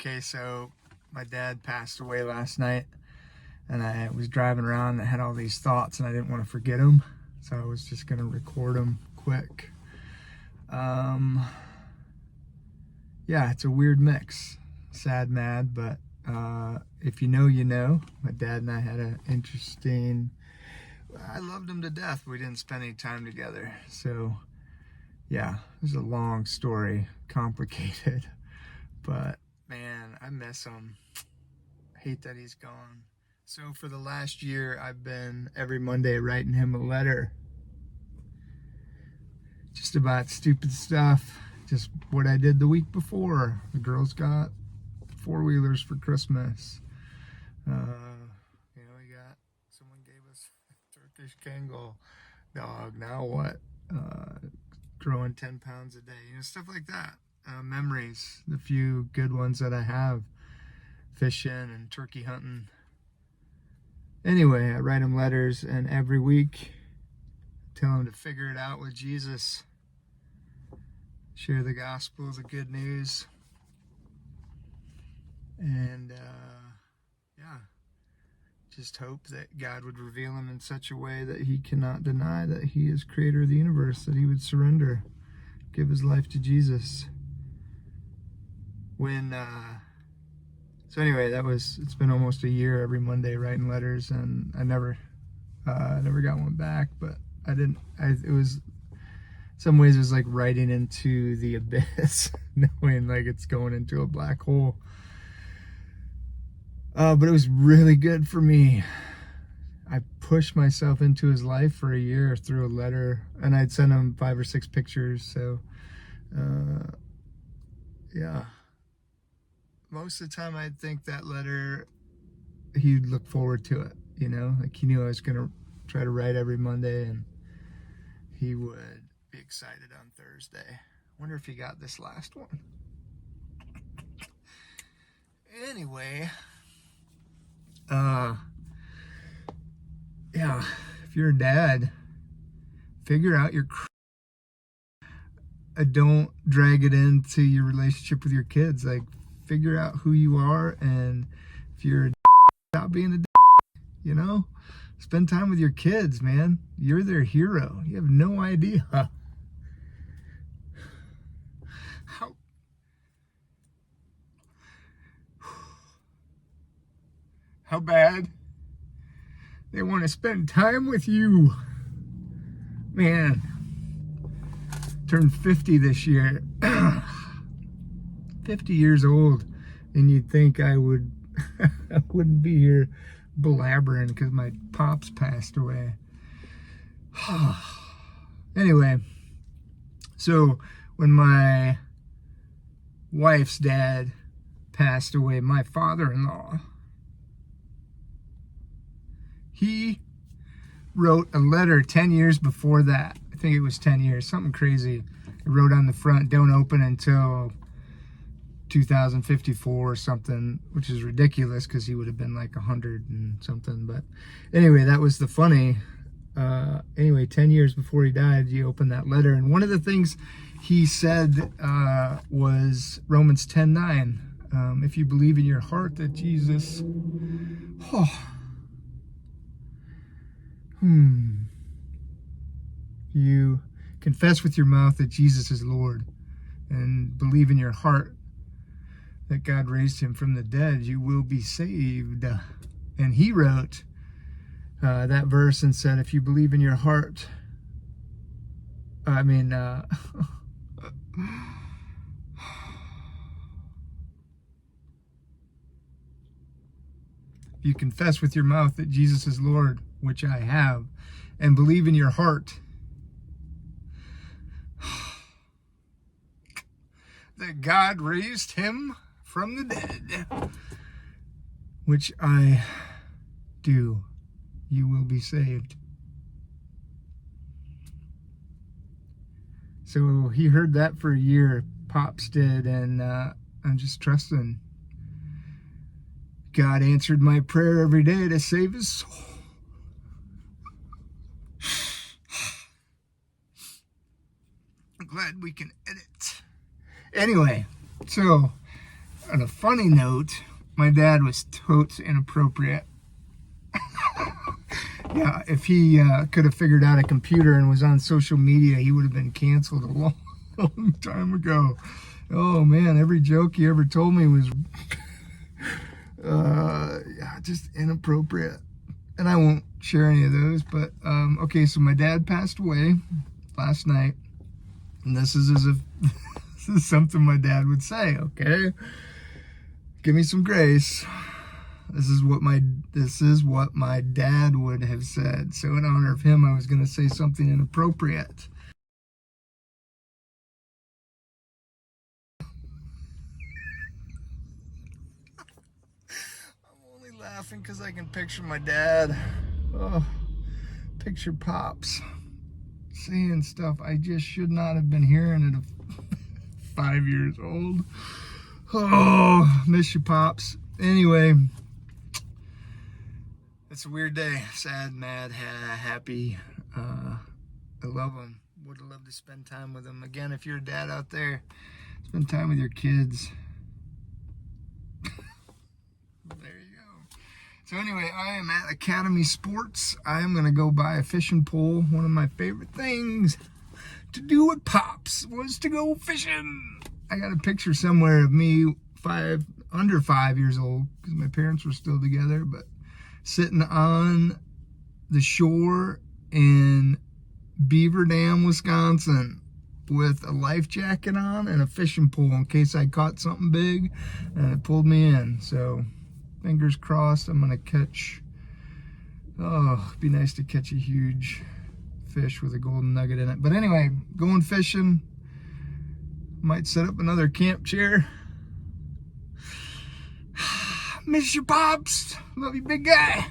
Okay, so my dad passed away last night, and I was driving around and I had all these thoughts and I didn't want to forget them, so I was just gonna record them quick. Yeah, it's a weird mix, sad, mad, but if you know, you know. My dad and I had an interesting, I loved him to death. We didn't spend any time together, so yeah, it was a long story, complicated, but man, I miss him. I hate that he's gone. So for the last year, I've been every Monday writing him a letter. Just about stupid stuff. Just what I did the week before. The girls got four-wheelers for Christmas. Someone gave us a Turkish Kangol dog. Now what? Growing 10 pounds a day. Stuff like that. Memories. The few good ones that I have. Fishing and turkey hunting. Anyway, I write him letters, and every week tell him to figure it out with Jesus. Share the gospel, the good news. And just hope that God would reveal him in such a way that he cannot deny that he is creator of the universe, that he would surrender, give his life to Jesus. So anyway, it's been almost a year every Monday writing letters, and I never got one back, but some ways it was like writing into the abyss, knowing like it's going into a black hole. But it was really good for me. I pushed myself into his life for a year through a letter, and I'd send him 5 or 6 pictures. So, yeah. Most of the time I'd think that letter, he'd look forward to it, like he knew I was going to try to write every Monday, and he would be excited on Thursday. I wonder if he got this last one. Anyway, yeah, if you're a dad, figure out your don't drag it into your relationship with your kids. Like, figure out who you are, and if you're a stop being a spend time with your kids, man. You're their hero. You have no idea how bad they want to spend time with you. Man, turned 50 this year. 50 years old, and you'd think I wouldn't be here blabbering because my pops passed away. Anyway, so when my wife's dad passed away, my father-in-law, he wrote a letter 10 years before that. I think it was 10 years, something crazy. He wrote on the front, "Don't open until 2054 or something," which is ridiculous because he would have been like 100 and something. But anyway, that was the funny. 10 years before he died, he opened that letter, and one of the things he said was Romans 10:9. If you believe in your heart that Jesus, you confess with your mouth that Jesus is Lord, and believe in your heart that God raised him from the dead, you will be saved. And he wrote that verse and said, if you believe in your heart, if you confess with your mouth that Jesus is Lord, which I have, and believe in your heart that God raised him from the dead, which I do, you will be saved. So he heard that for a year, Pops did, and I'm just trusting God answered my prayer every day to save his soul. I'm glad we can edit. Anyway, so On a funny note, my dad was totes inappropriate. Yeah, if he could have figured out a computer and was on social media, he would have been canceled a long, long time ago. Oh man, every joke he ever told me was yeah, just inappropriate. And I won't share any of those, but okay, so my dad passed away last night. And this is as if this is something my dad would say, okay? Give me some grace. This is what my dad would have said. So in honor of him, I was going to say something inappropriate. I'm only laughing because I can picture my dad. Oh, picture Pops saying stuff I just should not have been hearing at 5 years old. Oh, miss you, Pops. Anyway, it's a weird day. Sad, mad, happy. I love them. Would have loved to spend time with them. Again, if you're a dad out there, spend time with your kids. There you go. So anyway, I am at Academy Sports. I am going to go buy a fishing pole. One of my favorite things to do with Pops was to go fishing. I got a picture somewhere of me under 5 years old, because my parents were still together, but sitting on the shore in Beaver Dam, Wisconsin, with a life jacket on and a fishing pole in case I caught something big, and it pulled me in. So fingers crossed I'm gonna catch, oh, it'd be nice to catch a huge fish with a golden nugget in it. But anyway, going fishing. Might set up another camp chair. Miss you, Pops. Love you, big guy.